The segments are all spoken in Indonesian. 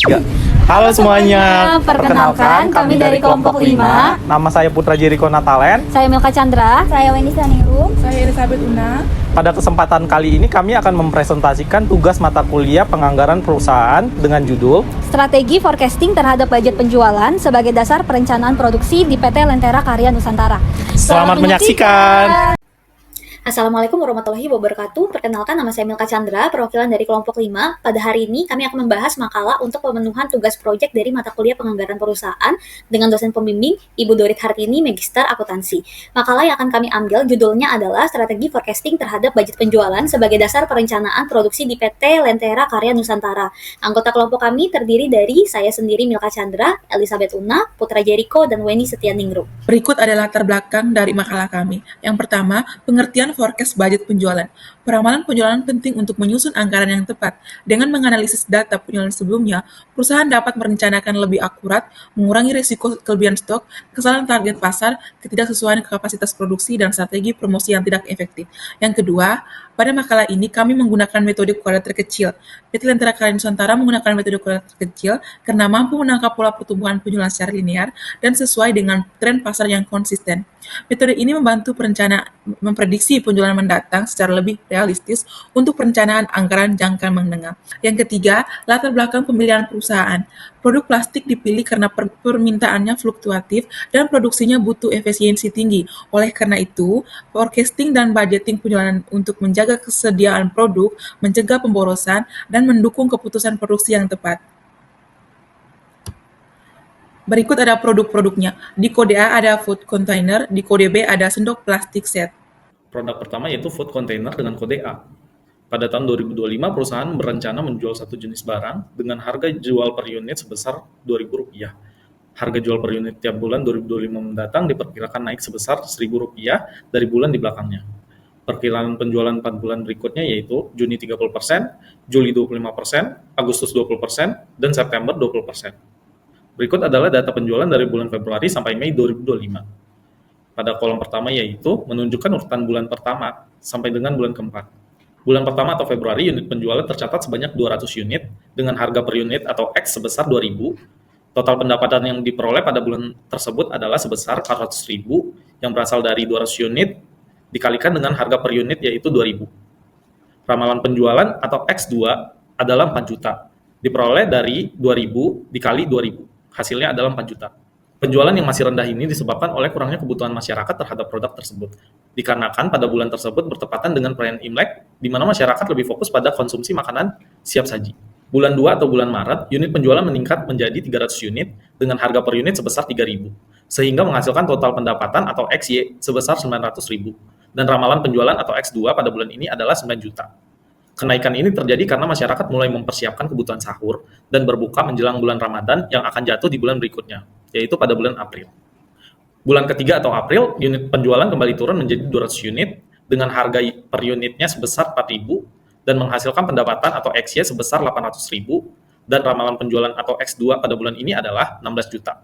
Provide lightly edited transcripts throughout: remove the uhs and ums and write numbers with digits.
Tiga. Halo semuanya, Perkenalkan, kami dari kelompok 5. Nama saya Putra Jeriko Natalen. Saya Milka Chandra. Saya Wendy Saningrum. Saya Elizabeth Una. Pada kesempatan kali ini kami akan mempresentasikan tugas mata kuliah penganggaran perusahaan dengan judul Strategi forecasting terhadap budget penjualan sebagai dasar perencanaan produksi di PT Lentera Karya Nusantara. Selamat menyaksikan. Assalamualaikum warahmatullahi wabarakatuh. Perkenalkan, nama saya Milka Chandra, perwakilan dari kelompok 5. Pada hari ini kami akan membahas makalah untuk pemenuhan tugas proyek dari mata kuliah penganggaran perusahaan dengan dosen pembimbing Ibu Dorit Hartini, Magister Akuntansi. Makalah yang akan kami ambil judulnya adalah Strategi Forecasting terhadap Budget Penjualan sebagai dasar perencanaan produksi di PT Lentera Karya Nusantara. Anggota kelompok kami terdiri dari saya sendiri Milka Chandra, Elizabeth Una, Putra Jeriko, dan Wendy Setianingrum. Berikut adalah latar belakang dari makalah kami. Yang pertama, pengertian forecast budget penjualan. Peramalan penjualan penting untuk menyusun anggaran yang tepat. Dengan menganalisis data penjualan sebelumnya, perusahaan dapat merencanakan lebih akurat, mengurangi risiko kelebihan stok, kesalahan target pasar, ketidaksesuaian kapasitas produksi, dan strategi promosi yang tidak efektif. Yang kedua, pada makalah ini kami menggunakan metode kuadrat terkecil. PT Lentera Karya Nusantara menggunakan metode kuadrat terkecil karena mampu menangkap pola pertumbuhan penjualan secara linear dan sesuai dengan tren pasar yang konsisten. Metode ini membantu perencana memprediksi penjualan mendatang secara lebih realistis untuk perencanaan anggaran jangka menengah. Yang ketiga, latar belakang pemilihan perusahaan. Produk plastik dipilih karena permintaannya fluktuatif dan produksinya butuh efisiensi tinggi. Oleh karena itu, forecasting dan budgeting penjualan untuk menjaga kesediaan produk, mencegah pemborosan, dan mendukung keputusan produksi yang tepat. Berikut ada produk-produknya. Di kode A ada food container, di kode B ada sendok plastik set. Produk pertama yaitu food container dengan kode A. Pada tahun 2025, perusahaan berencana menjual satu jenis barang dengan harga jual per unit sebesar Rp2.000. Harga jual per unit tiap bulan 2025 mendatang diperkirakan naik sebesar Rp1.000 dari bulan di belakangnya. Perkiraan penjualan 4 bulan berikutnya yaitu Juni 30%, Juli 25%, Agustus 20%, dan September 20%. Berikut adalah data penjualan dari bulan Februari sampai Mei 2025. Pada kolom pertama yaitu menunjukkan urutan bulan pertama sampai dengan bulan keempat. Bulan pertama atau Februari unit penjualan tercatat sebanyak 200 unit dengan harga per unit atau X sebesar 2.000. Total pendapatan yang diperoleh pada bulan tersebut adalah sebesar 400.000 yang berasal dari 200 unit dikalikan dengan harga per unit yaitu 2.000. Ramalan penjualan atau X2 adalah 4 juta. Diperoleh dari 2.000 dikali 2.000. Hasilnya adalah 4 juta. Penjualan yang masih rendah ini disebabkan oleh kurangnya kebutuhan masyarakat terhadap produk tersebut. Dikarenakan pada bulan tersebut bertepatan dengan perayaan Imlek, di mana masyarakat lebih fokus pada konsumsi makanan siap saji. Bulan 2 atau bulan Maret, unit penjualan meningkat menjadi 300 unit dengan harga per unit sebesar 3.000, sehingga menghasilkan total pendapatan atau XY sebesar 900.000. Dan ramalan penjualan atau X2 pada bulan ini adalah 9 juta. Kenaikan ini terjadi karena masyarakat mulai mempersiapkan kebutuhan sahur dan berbuka menjelang bulan Ramadan yang akan jatuh di bulan berikutnya, yaitu pada bulan April. Bulan ketiga atau April, unit penjualan kembali turun menjadi 200 unit dengan harga per unitnya sebesar 4.000 dan menghasilkan pendapatan atau XY sebesar 800.000 dan ramalan penjualan atau X2 pada bulan ini adalah 16 juta.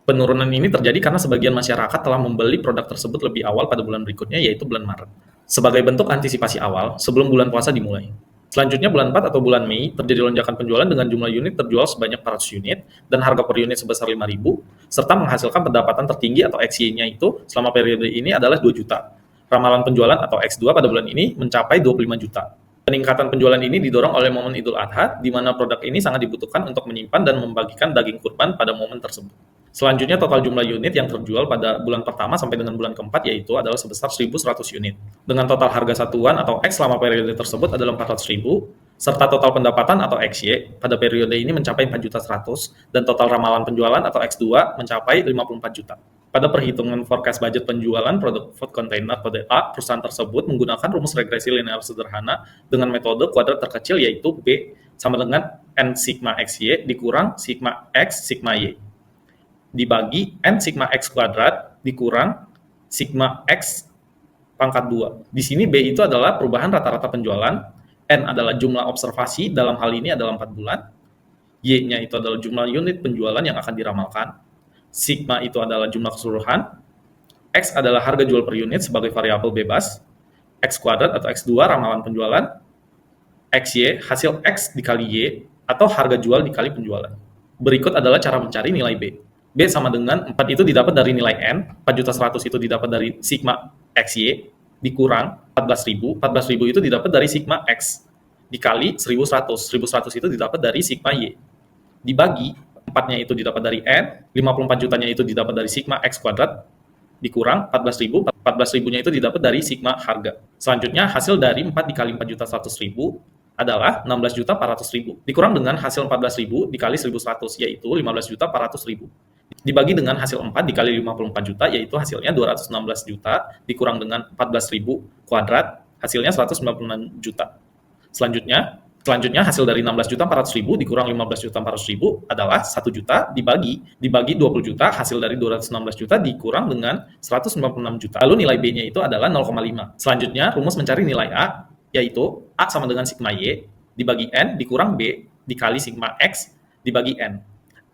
Penurunan ini terjadi karena sebagian masyarakat telah membeli produk tersebut lebih awal pada bulan berikutnya yaitu bulan Maret. Sebagai bentuk antisipasi awal sebelum bulan puasa dimulai. Selanjutnya bulan 4 atau bulan Mei terjadi lonjakan penjualan dengan jumlah unit terjual sebanyak 400 unit dan harga per unit sebesar 5.000 serta menghasilkan pendapatan tertinggi atau XY-nya itu selama periode ini adalah 2 juta. Ramalan penjualan atau X2 pada bulan ini mencapai 25 juta. Peningkatan penjualan ini didorong oleh momen Idul Adha di mana produk ini sangat dibutuhkan untuk menyimpan dan membagikan daging kurban pada momen tersebut. Selanjutnya total jumlah unit yang terjual pada bulan pertama sampai dengan bulan keempat yaitu adalah sebesar 1.100 unit. Dengan total harga satuan atau X selama periode tersebut adalah 400.000, serta total pendapatan atau XY pada periode ini mencapai 4.100.000 dan total ramalan penjualan atau X2 mencapai 54 juta. Pada perhitungan forecast budget penjualan produk food container kode A, perusahaan tersebut menggunakan rumus regresi linear sederhana dengan metode kuadrat terkecil yaitu B sama dengan N sigma XY dikurang sigma X sigma Y. Dibagi N sigma X kuadrat dikurang sigma X pangkat 2. Di sini B itu adalah perubahan rata-rata penjualan, N adalah jumlah observasi, dalam hal ini adalah 4 bulan, Y-nya itu adalah jumlah unit penjualan yang akan diramalkan, sigma itu adalah jumlah keseluruhan, X adalah harga jual per unit sebagai variabel bebas, X kuadrat atau X2 ramalan penjualan, XY hasil X dikali Y atau harga jual dikali penjualan. Berikut adalah cara mencari nilai B. B sama dengan 4 itu didapat dari nilai N, 4.100.000 itu didapat dari sigma XY, dikurang 14.000, 14.000 itu didapat dari sigma X, dikali 1.100, 1.100 itu didapat dari sigma Y, dibagi 4-nya itu didapat dari N, 54 jutanya itu didapat dari sigma X kuadrat, dikurang 14.000, 14.000-nya itu didapat dari sigma harga. Selanjutnya hasil dari 4 dikali 4.100.000 adalah 16.400.000, dikurang dengan hasil 14.000 dikali 1.100, yaitu 15.400.000. Dibagi dengan hasil 4 dikali 54 juta, yaitu hasilnya 216 juta, dikurang dengan 14.000 kuadrat, hasilnya 196 juta. Selanjutnya hasil dari 16.400.000 dikurang 15.400.000 adalah 1 juta dibagi 20 juta, hasil dari 216 juta dikurang dengan 196 juta. Lalu nilai B-nya itu adalah 0,5. Selanjutnya, rumus mencari nilai A, yaitu A sama dengan sigma Y dibagi N dikurang B dikali sigma X dibagi N.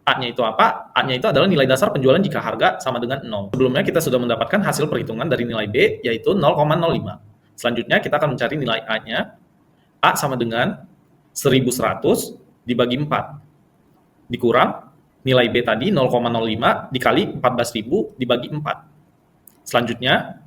A-nya itu apa? A-nya itu adalah nilai dasar penjualan jika harga sama dengan 0. Sebelumnya kita sudah mendapatkan hasil perhitungan dari nilai B, yaitu 0,05. Selanjutnya kita akan mencari nilai A-nya. A sama dengan 1.100 dibagi 4. Dikurang nilai B tadi 0,05 dikali 14.000 dibagi 4. Selanjutnya,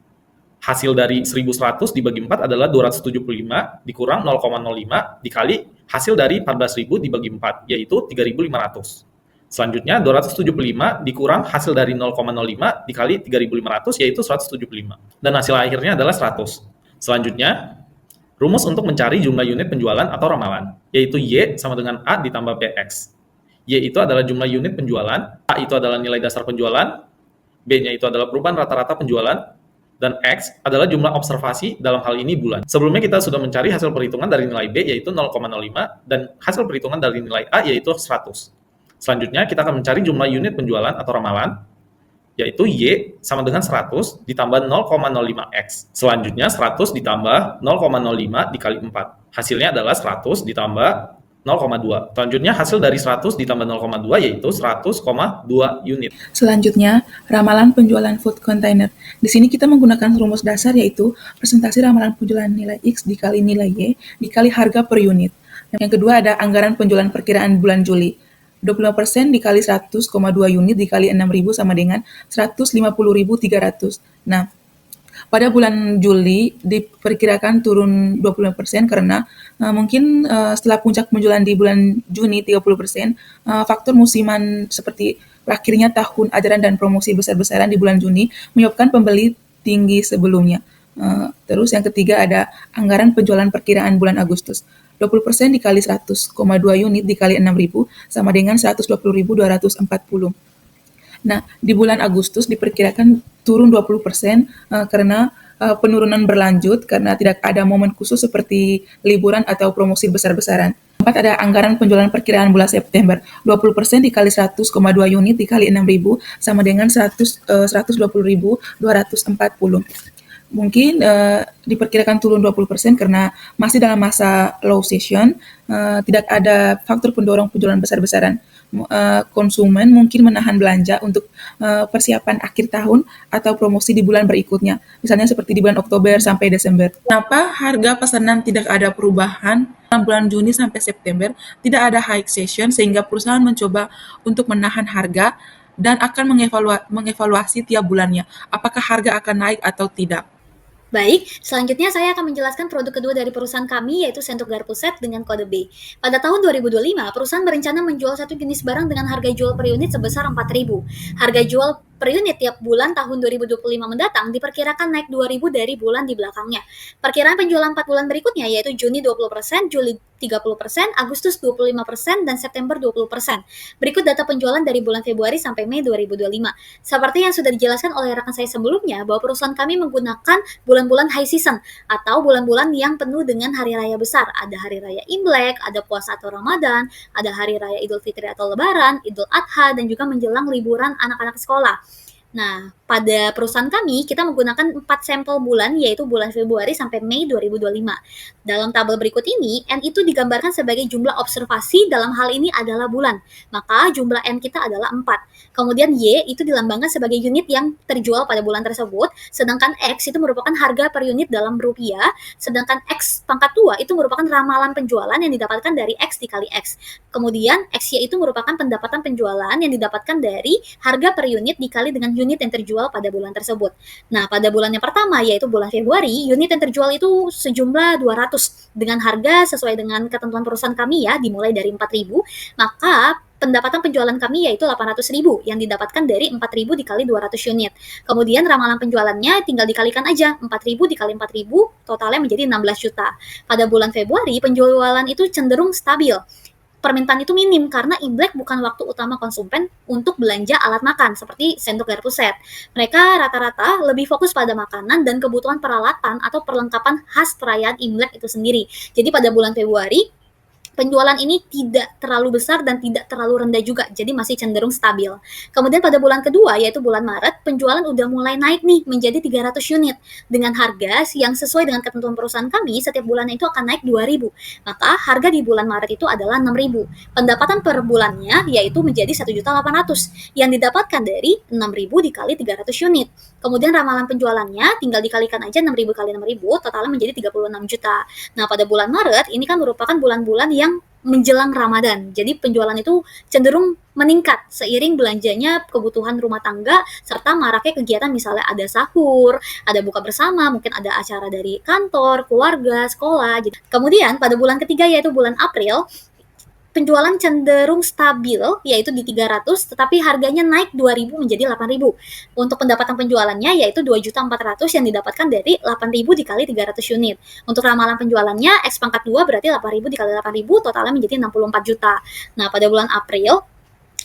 hasil dari 1.100 dibagi 4 adalah 275 dikurang 0,05 dikali hasil dari 14.000 dibagi 4, yaitu 3.500. Selanjutnya, 275 dikurang hasil dari 0,05 dikali 3.500, yaitu 175. Dan hasil akhirnya adalah 100. Selanjutnya, rumus untuk mencari jumlah unit penjualan atau ramalan, yaitu Y sama dengan A ditambah BX. Y itu adalah jumlah unit penjualan, A itu adalah nilai dasar penjualan, B-nya itu adalah perubahan rata-rata penjualan, dan X adalah jumlah observasi, dalam hal ini bulan. Sebelumnya kita sudah mencari hasil perhitungan dari nilai B, yaitu 0,05, dan hasil perhitungan dari nilai A, yaitu 100. Selanjutnya, kita akan mencari jumlah unit penjualan atau ramalan, yaitu Y sama dengan 100 ditambah 0,05X. Selanjutnya, 100 ditambah 0,05 dikali 4. Hasilnya adalah 100 ditambah 0,2. Selanjutnya, hasil dari 100 ditambah 0,2 yaitu 100,2 unit. Selanjutnya, ramalan penjualan food container. Di sini kita menggunakan rumus dasar, yaitu presentasi ramalan penjualan nilai X dikali nilai Y dikali harga per unit. Yang kedua ada anggaran penjualan perkiraan bulan Juli. 25% dikali 100,2 unit dikali 6.000 sama dengan 150.300. Nah, pada bulan Juli diperkirakan turun 25% karena mungkin setelah puncak penjualan di bulan Juni 30%, faktor musiman seperti berakhirnya tahun ajaran dan promosi besar-besaran di bulan Juni menyebabkan pembeli tinggi sebelumnya. Terus yang ketiga ada anggaran penjualan perkiraan bulan Agustus. 20% dikali 100,2 unit dikali 6.000 sama dengan 120.240. Nah, di bulan Agustus diperkirakan turun 20% karena penurunan berlanjut karena tidak ada momen khusus seperti liburan atau promosi besar-besaran. 4 ada anggaran penjualan perkiraan bulan September. 20% dikali 100,2 unit dikali 6.000 sama dengan 120.240. Mungkin diperkirakan turun 20% karena masih dalam masa low season, tidak ada faktor pendorong penjualan besar-besaran. Konsumen mungkin menahan belanja untuk persiapan akhir tahun atau promosi di bulan berikutnya, misalnya seperti di bulan Oktober sampai Desember. Kenapa harga pesanan tidak ada perubahan? Bulan Juni sampai September tidak ada high season sehingga perusahaan mencoba untuk menahan harga dan akan mengevaluasi tiap bulannya apakah harga akan naik atau tidak. Baik, selanjutnya saya akan menjelaskan produk kedua dari perusahaan kami, yaitu Sentuk Garpu Set dengan kode B. Pada tahun 2025, perusahaan berencana menjual satu jenis barang dengan harga jual per unit sebesar 4.000. Harga jual per unit tiap bulan tahun 2025 mendatang diperkirakan naik 2.000 dari bulan di belakangnya. Perkiraan penjualan 4 bulan berikutnya yaitu Juni 20%, Juli 30%, Agustus 25%, dan September 20%. Berikut data penjualan dari bulan Februari sampai Mei 2025. Seperti yang sudah dijelaskan oleh rekan saya sebelumnya, bahwa perusahaan kami menggunakan bulan-bulan high season atau bulan-bulan yang penuh dengan hari raya besar. Ada hari raya Imlek, ada puasa atau Ramadan, ada hari raya Idul Fitri atau Lebaran, Idul Adha, dan juga menjelang liburan anak-anak sekolah. Nah, pada perusahaan kami, kita menggunakan 4 sampel bulan, yaitu bulan Februari sampai Mei 2025. Dalam tabel berikut ini, N itu digambarkan sebagai jumlah observasi, dalam hal ini adalah bulan. Maka jumlah N kita adalah 4. Kemudian Y itu dilambangkan sebagai unit yang terjual pada bulan tersebut, sedangkan X itu merupakan harga per unit dalam rupiah, sedangkan X pangkat 2 itu merupakan ramalan penjualan yang didapatkan dari X dikali X. Kemudian XY itu merupakan pendapatan penjualan yang didapatkan dari harga per unit dikali dengan unit yang terjual pada bulan tersebut. Nah, pada bulan yang pertama yaitu bulan Februari, unit yang terjual itu sejumlah 200 dengan harga sesuai dengan ketentuan perusahaan kami ya, dimulai dari 4.000, maka pendapatan penjualan kami yaitu 800.000 yang didapatkan dari 4.000 dikali 200 unit. Kemudian ramalan penjualannya tinggal dikalikan aja, 4.000 dikali 4.000 totalnya menjadi 16 juta. Pada bulan Februari penjualan itu cenderung stabil. Permintaan itu minim karena Imlek bukan waktu utama konsumen untuk belanja alat makan seperti sendok garpu set. Mereka rata-rata lebih fokus pada makanan dan kebutuhan peralatan atau perlengkapan khas perayaan Imlek itu sendiri. Jadi pada bulan Februari penjualan ini tidak terlalu besar dan tidak terlalu rendah juga, jadi masih cenderung stabil. Kemudian pada bulan kedua, yaitu bulan Maret, penjualan udah mulai naik nih menjadi 300 unit. Dengan harga yang sesuai dengan ketentuan perusahaan kami, setiap bulannya itu akan naik 2.000. Maka harga di bulan Maret itu adalah 6.000. Pendapatan per bulannya yaitu menjadi 1.800.000 yang didapatkan dari 6.000 dikali 300 unit. Kemudian ramalan penjualannya tinggal dikalikan aja 6.000 kali 6.000, totalnya menjadi 36 juta. Nah, pada bulan Maret ini kan merupakan bulan-bulan yang menjelang Ramadan. Jadi penjualan itu cenderung meningkat seiring belanjanya kebutuhan rumah tangga serta maraknya kegiatan misalnya ada sahur, ada buka bersama, mungkin ada acara dari kantor, keluarga, sekolah. Kemudian pada bulan ketiga yaitu bulan April, penjualan cenderung stabil yaitu di 300 tetapi harganya naik 2.000 menjadi 8.000. Untuk pendapatan penjualannya yaitu 2.400.000 yang didapatkan dari 8.000 dikali 300 unit. Untuk ramalan penjualannya X pangkat 2 berarti 8.000 dikali 8.000 totalnya menjadi 64 juta. Nah, pada bulan April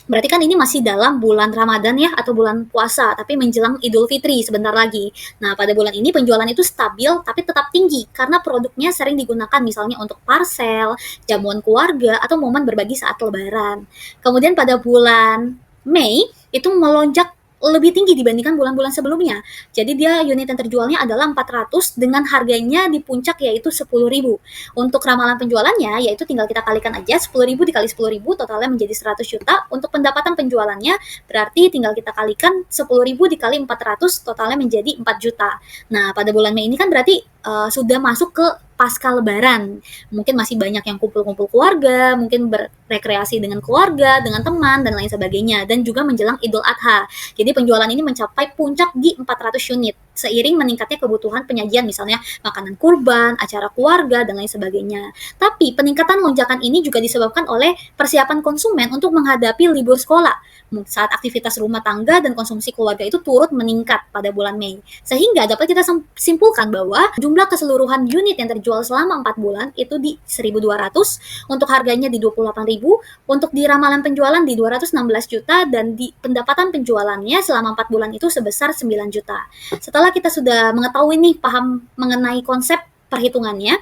berarti kan ini masih dalam bulan Ramadan ya atau bulan puasa, tapi menjelang Idul Fitri sebentar lagi. Nah, pada bulan ini penjualan itu stabil tapi tetap tinggi karena produknya sering digunakan misalnya untuk parcel, jamuan keluarga, atau momen berbagi saat Lebaran. Kemudian pada bulan Mei itu melonjak lebih tinggi dibandingkan bulan-bulan sebelumnya. Jadi dia unit yang terjualnya adalah 400 dengan harganya di puncak yaitu 10.000. Untuk ramalan penjualannya yaitu tinggal kita kalikan aja 10.000 dikali 10.000 totalnya menjadi 100 juta. Untuk pendapatan penjualannya berarti tinggal kita kalikan 10.000 dikali 400 totalnya menjadi 4 juta. Nah, pada bulan Mei ini kan berarti sudah masuk ke pasca Lebaran. Mungkin masih banyak yang kumpul-kumpul keluarga, mungkin berrekreasi dengan keluarga, dengan teman, dan lain sebagainya. Dan juga menjelang Idul Adha. Jadi penjualan ini mencapai puncak di 400 unit. Seiring meningkatnya kebutuhan penyajian, misalnya makanan kurban, acara keluarga, dan lain sebagainya. Tapi peningkatan lonjakan ini juga disebabkan oleh persiapan konsumen untuk menghadapi libur sekolah. Saat aktivitas rumah tangga dan konsumsi keluarga itu turut meningkat pada bulan Mei. Sehingga dapat kita simpulkan bahwa jumlah keseluruhan unit yang terjual selama 4 bulan itu di 1.200, untuk harganya di 28.000, untuk di ramalan penjualan di 216 juta, dan di pendapatan penjualannya selama 4 bulan itu sebesar 9 juta. Setelah kita sudah mengetahui nih, paham mengenai konsep perhitungannya,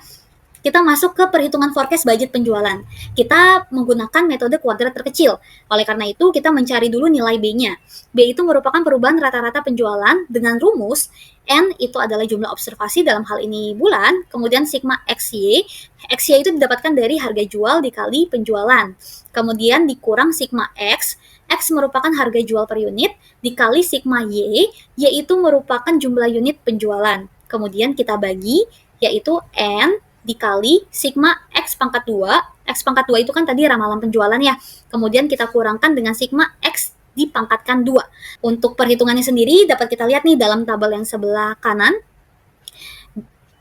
kita masuk ke perhitungan forecast budget penjualan. Kita menggunakan metode kuadrat terkecil. Oleh karena itu, kita mencari dulu nilai B-nya. B itu merupakan perubahan rata-rata penjualan dengan rumus N itu adalah jumlah observasi, dalam hal ini bulan, kemudian sigma XY. XY itu didapatkan dari harga jual dikali penjualan. Kemudian dikurang sigma X. X merupakan harga jual per unit, dikali sigma Y, yaitu merupakan jumlah unit penjualan. Kemudian kita bagi, yaitu N dikali sigma X pangkat 2. X pangkat 2 itu kan tadi ramalan penjualan ya. Kemudian kita kurangkan dengan sigma X dipangkatkan 2. Untuk perhitungannya sendiri dapat kita lihat nih dalam tabel yang sebelah kanan.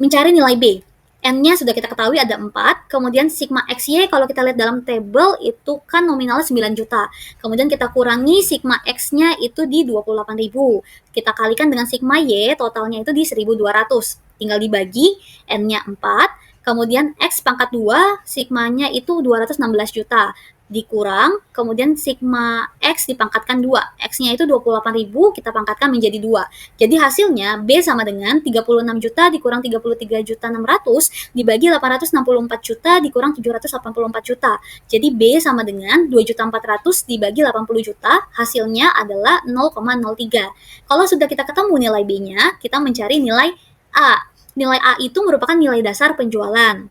Mencari nilai B. N-nya sudah kita ketahui ada 4. Kemudian sigma XY kalau kita lihat dalam tabel itu kan nominalnya 9 juta. Kemudian kita kurangi sigma X-nya itu di 28.000. Kita kalikan dengan sigma Y, totalnya itu di 1.200. Tinggal dibagi, N-nya 4. Kemudian X pangkat 2, sigmanya itu 216 juta. Dikurang, kemudian sigma X dipangkatkan 2. X-nya itu 28.000, kita pangkatkan menjadi 2. Jadi hasilnya B sama dengan 36 juta dikurang 33 juta 600 dibagi 864 juta dikurang 784 juta. Jadi B sama dengan 2 juta 400 dibagi 80 juta, hasilnya adalah 0,03. Kalau sudah kita ketemu nilai B-nya, kita mencari nilai A. Nilai A itu merupakan nilai dasar penjualan.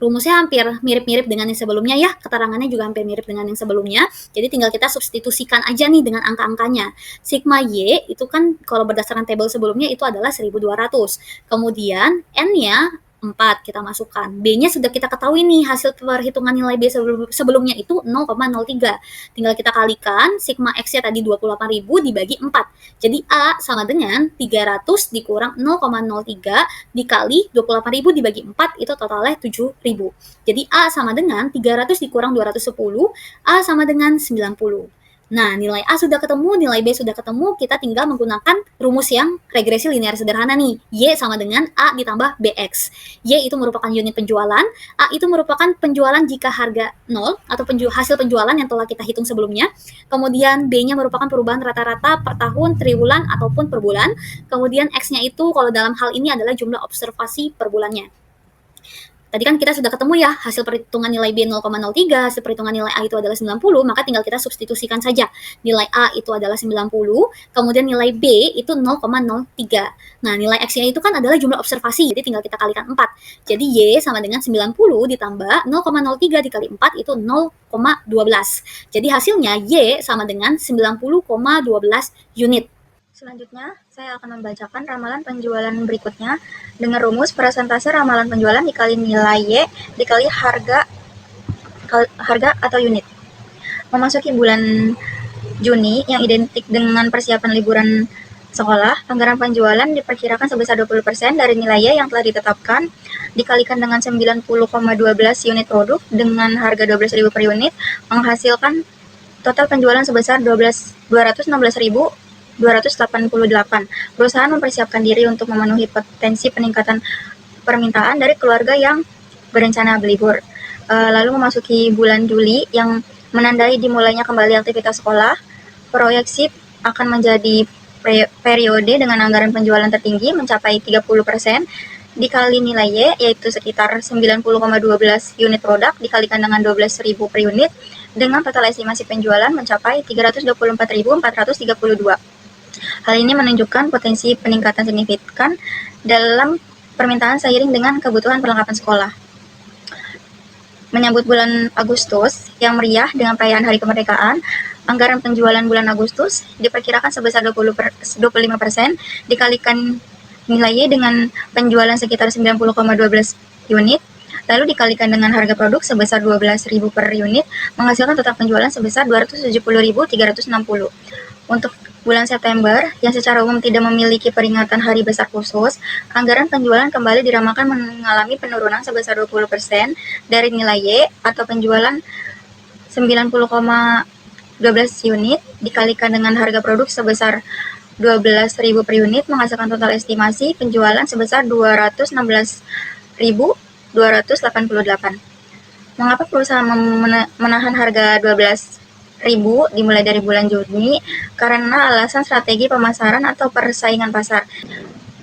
Rumusnya hampir mirip-mirip dengan yang sebelumnya ya, keterangannya juga hampir mirip dengan yang sebelumnya. Jadi tinggal kita substitusikan aja nih dengan angka-angkanya. Sigma Y itu kan kalau berdasarkan tabel sebelumnya itu adalah 1200. Kemudian N-nya 4 kita masukkan. B-nya sudah kita ketahui nih, hasil perhitungan nilai B sebelumnya itu 0,03. Tinggal kita kalikan, sigma X-nya tadi 28.000 dibagi 4. Jadi A sama dengan 300 dikurang 0,03 dikali 28.000 dibagi 4, itu totalnya 7.000. Jadi A sama dengan 300 dikurang 210, A sama dengan 90. Nah, nilai A sudah ketemu, nilai B sudah ketemu, kita tinggal menggunakan rumus yang regresi linear sederhana nih. Y sama dengan A ditambah BX. Y itu merupakan unit penjualan, A itu merupakan penjualan jika harga 0 atau hasil penjualan yang telah kita hitung sebelumnya. Kemudian B-nya merupakan perubahan rata-rata per tahun, triwulan, ataupun per bulan. Kemudian X-nya itu kalau dalam hal ini adalah jumlah observasi per bulannya. Tadi kan kita sudah ketemu ya, hasil perhitungan nilai B 0,03, hasil perhitungan nilai A itu adalah 90, maka tinggal kita substitusikan saja. Nilai A itu adalah 90, kemudian nilai B itu 0,03. Nah, nilai X-nya itu kan adalah jumlah observasi, jadi tinggal kita kalikan 4. Jadi Y sama dengan 90 ditambah 0,03 dikali 4 itu 0,12. Jadi hasilnya Y sama dengan 90,12 unit. Selanjutnya, saya akan membacakan ramalan penjualan berikutnya dengan rumus persentase ramalan penjualan dikali nilai Y dikali harga atau unit. Memasuki bulan Juni yang identik dengan persiapan liburan sekolah, anggaran penjualan diperkirakan sebesar 20% dari nilai Y yang telah ditetapkan, dikalikan dengan 90,12 unit produk dengan harga 12.000 per unit, menghasilkan total penjualan sebesar 216.288. Perusahaan mempersiapkan diri untuk memenuhi potensi peningkatan permintaan dari keluarga yang berencana berlibur. Lalu memasuki bulan Juli yang menandai dimulainya kembali aktivitas sekolah, proyeksi akan menjadi periode dengan anggaran penjualan tertinggi mencapai 30% dikali nilai Y, yaitu sekitar 90,12 unit produk dikalikan dengan 12.000 per unit, dengan total estimasi penjualan mencapai 324.432. Hal ini menunjukkan potensi peningkatan signifikan dalam permintaan seiring dengan kebutuhan perlengkapan sekolah. Menyambut bulan Agustus yang meriah dengan perayaan Hari Kemerdekaan, anggaran penjualan bulan Agustus diperkirakan sebesar 25% dikalikan nilai Y dengan penjualan sekitar 90,12 unit, lalu dikalikan dengan harga produk sebesar 12.000 per unit, menghasilkan total penjualan sebesar 270.360. Untuk bulan September, yang secara umum tidak memiliki peringatan hari besar khusus, anggaran penjualan kembali diramalkan mengalami penurunan sebesar 20% dari nilai Y atau penjualan 90,12 unit dikalikan dengan harga produk sebesar 12.000 per unit, menghasilkan total estimasi penjualan sebesar 216.288. Mengapa perusahaan menahan harga 12.000 dimulai dari bulan Juni? Karena alasan strategi pemasaran atau persaingan pasar.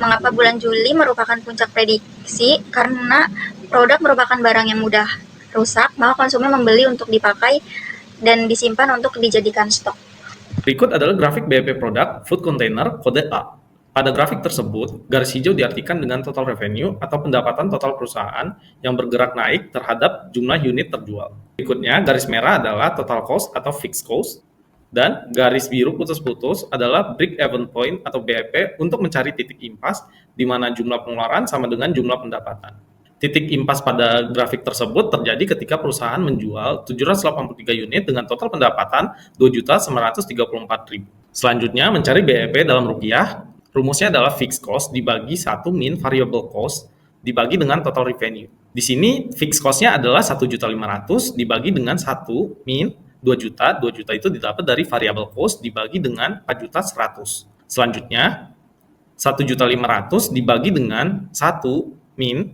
Mengapa bulan Juli merupakan puncak prediksi? Karena produk merupakan barang yang mudah rusak, maka konsumen membeli untuk dipakai dan disimpan untuk dijadikan stok. Berikut adalah grafik BEP produk food container kode A. Pada grafik tersebut, garis hijau diartikan dengan total revenue atau pendapatan total perusahaan yang bergerak naik terhadap jumlah unit terjual. Berikutnya, garis merah adalah total cost atau fixed cost, dan garis biru putus-putus adalah break-even point atau BEP untuk mencari titik impas di mana jumlah pengeluaran sama dengan jumlah pendapatan. Titik impas pada grafik tersebut terjadi ketika perusahaan menjual 783 unit dengan total pendapatan 2.934.000. Selanjutnya, mencari BEP dalam rupiah, rumusnya adalah fixed cost dibagi 1 min variable cost dibagi dengan total revenue. Di sini fixed cost-nya adalah 1.500.000 dibagi dengan 1 min 2 juta. 2 juta itu didapat dari variable cost dibagi dengan 4.100.000. Selanjutnya, 1.500.000 dibagi dengan 1 min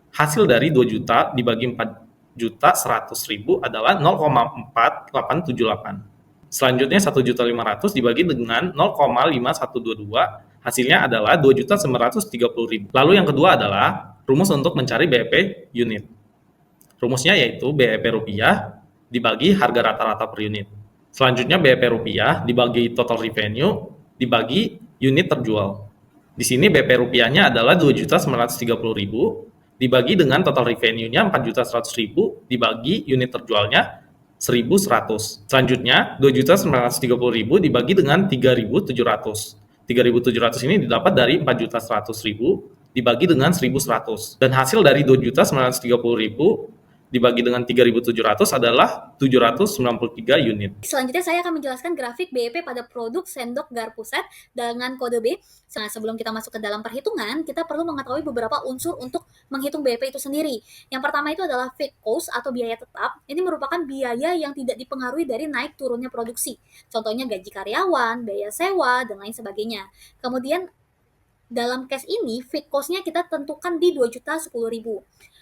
Hasil dari 2 juta dibagi 4.100.000 adalah 0,4878. Selanjutnya 1.500.000 dibagi dengan 0,5122, hasilnya adalah 2.930.000. Lalu yang kedua adalah rumus untuk mencari BEP unit. Rumusnya yaitu BEP rupiah dibagi harga rata-rata per unit. Selanjutnya BEP rupiah dibagi total revenue dibagi unit terjual. Di sini BEP rupiahnya adalah 2.930.000 dibagi dengan total revenue-nya 4.100.000 dibagi unit terjualnya 1.100. Selanjutnya 2.930.000 dibagi dengan 3.700. 3.700 ini didapat dari 4.100.000 dibagi dengan 1.100. Dan hasil dari 2.930.000 dibagi dengan 3.700 adalah 793 unit. Selanjutnya saya akan menjelaskan grafik BEP pada produk sendok garpu set dengan kode B. Nah, sebelum kita masuk ke dalam perhitungan, kita perlu mengetahui beberapa unsur untuk menghitung BEP itu sendiri. Yang pertama itu adalah fixed cost atau biaya tetap. Ini merupakan biaya yang tidak dipengaruhi dari naik turunnya produksi. Contohnya gaji karyawan, biaya sewa, dan lain sebagainya. Kemudian dalam case ini, fixed cost-nya kita tentukan di 2.010.000.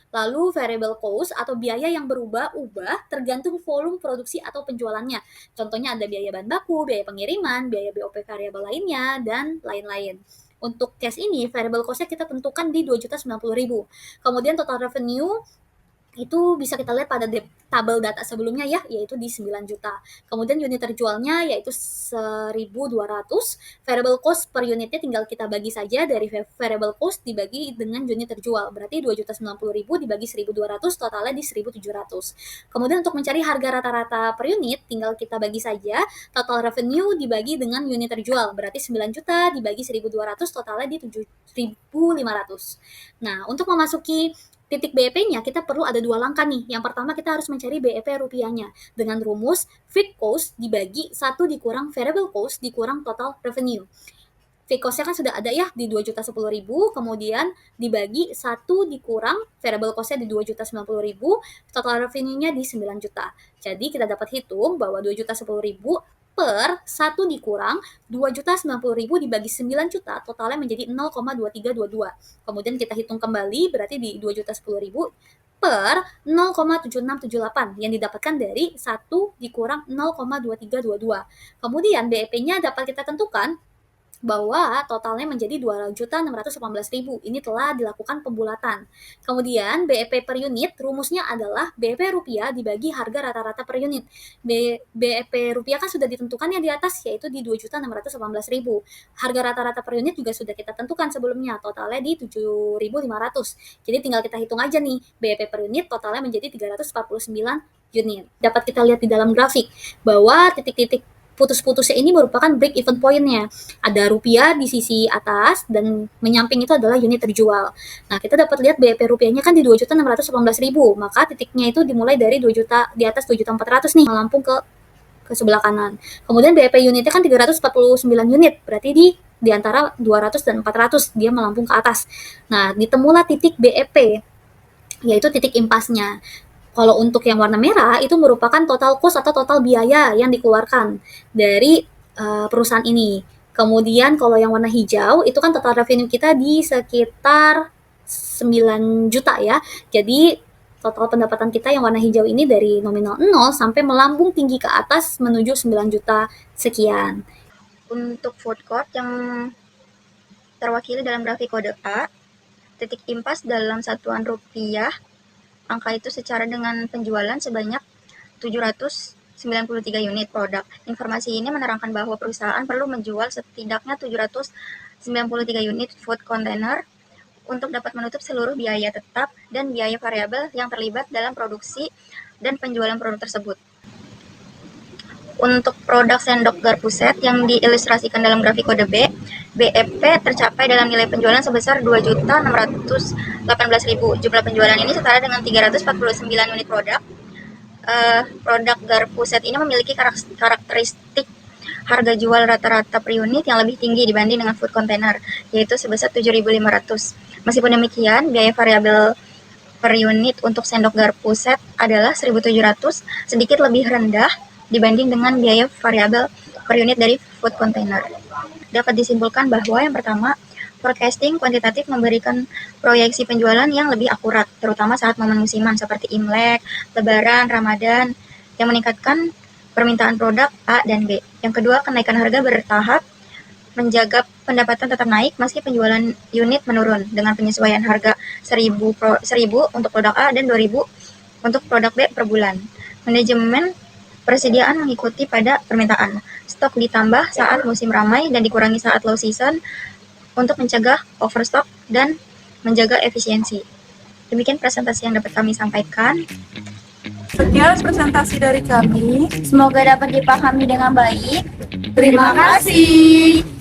Lalu variable cost atau biaya yang berubah-ubah tergantung volume produksi atau penjualannya. Contohnya ada biaya bahan baku, biaya pengiriman, biaya BOP variabel lainnya, dan lain-lain. Untuk case ini, variable cost-nya kita tentukan di 2.090.000. Kemudian total revenue itu bisa kita lihat pada tabel data sebelumnya ya, yaitu di 9 juta. Kemudian unit terjualnya yaitu 1.200. Variable cost per unitnya tinggal kita bagi saja dari variable cost dibagi dengan unit terjual. Berarti 2.090.000 dibagi 1.200 totalnya di 1.700. Kemudian untuk mencari harga rata-rata per unit tinggal kita bagi saja total revenue dibagi dengan unit terjual. Berarti 9 juta dibagi 1.200 totalnya di 7.500. Nah, untuk memasuki titik BEP-nya kita perlu ada 2 langkah nih. Yang pertama kita harus mencari BEP rupiahnya dengan rumus fixed cost dibagi 1 dikurang variable cost dikurang total revenue. Fixed cost-nya kan sudah ada ya di 2.010.000, kemudian dibagi 1 dikurang variable cost-nya di 2.090.000, total revenue-nya di 9 juta. Jadi kita dapat hitung bahwa 2.010.000 per 1 dikurang 2.090.000 dibagi 9 juta, totalnya menjadi 0,2322. Kemudian kita hitung kembali, berarti di 2.010.000 per 0,7678 yang didapatkan dari 1 dikurang 0,2322. Kemudian BEP-nya dapat kita tentukan bahwa totalnya menjadi 2.618.000. Ini telah dilakukan pembulatan. Kemudian BEP per unit rumusnya adalah BEP rupiah dibagi harga rata-rata per unit. BEP rupiah kan sudah ditentukan ya di atas, yaitu di 2.618.000. Harga rata-rata per unit juga sudah kita tentukan sebelumnya, totalnya di 7.500. Jadi tinggal kita hitung aja nih, BEP per unit totalnya menjadi 349 unit. Dapat kita lihat di dalam grafik bahwa titik-titik putus-putusnya ini merupakan break even point-nya. Ada rupiah di sisi atas dan menyamping itu adalah unit terjual. Nah, kita dapat lihat BEP rupiahnya kan di 2.618.000. Maka titiknya itu dimulai dari 2 juta di atas 2.400 nih, melampung ke sebelah kanan. Kemudian BEP unitnya kan 349 unit. Berarti di antara 200 dan 400 dia melampung ke atas. Nah, ditemulah titik BEP, yaitu titik impasnya. Kalau untuk yang warna merah itu merupakan total cost atau total biaya yang dikeluarkan dari perusahaan ini. Kemudian kalau yang warna hijau itu kan total revenue kita di sekitar 9 juta ya. Jadi total pendapatan kita yang warna hijau ini dari nominal 0 sampai melambung tinggi ke atas menuju 9 juta sekian. Untuk food court yang terwakili dalam grafik kode A, titik impas dalam satuan rupiah, angka itu secara dengan penjualan sebanyak 793 unit produk. Informasi ini menerangkan bahwa perusahaan perlu menjual setidaknya 793 unit food container untuk dapat menutup seluruh biaya tetap dan biaya variabel yang terlibat dalam produksi dan penjualan produk tersebut. Untuk produk sendok garpu set yang diilustrasikan dalam grafik kode B, BEP tercapai dalam nilai penjualan sebesar 2.618.000. Jumlah penjualan ini setara dengan 349 unit produk. Produk garpu set ini memiliki karakteristik harga jual rata-rata per unit yang lebih tinggi dibanding dengan food container, yaitu sebesar 7.500. Meskipun demikian, biaya variabel per unit untuk sendok garpu set adalah 1.700, sedikit lebih rendah dibanding dengan biaya variabel per unit dari food container. Dapat disimpulkan bahwa yang pertama, Forecasting kuantitatif memberikan proyeksi penjualan yang lebih akurat, terutama saat momen musiman seperti Imlek, Lebaran, Ramadan, yang meningkatkan permintaan produk A dan B. Yang kedua, kenaikan harga bertahap menjaga pendapatan tetap naik meski penjualan unit menurun dengan penyesuaian harga 1.000 untuk produk A dan 2.000 untuk produk B per bulan. Manajemen persediaan mengikuti pada permintaan. Stok ditambah saat musim ramai dan dikurangi saat low season untuk mencegah overstock dan menjaga efisiensi. Demikian presentasi yang dapat kami sampaikan. Sekian presentasi dari kami. Semoga dapat dipahami dengan baik. Terima kasih.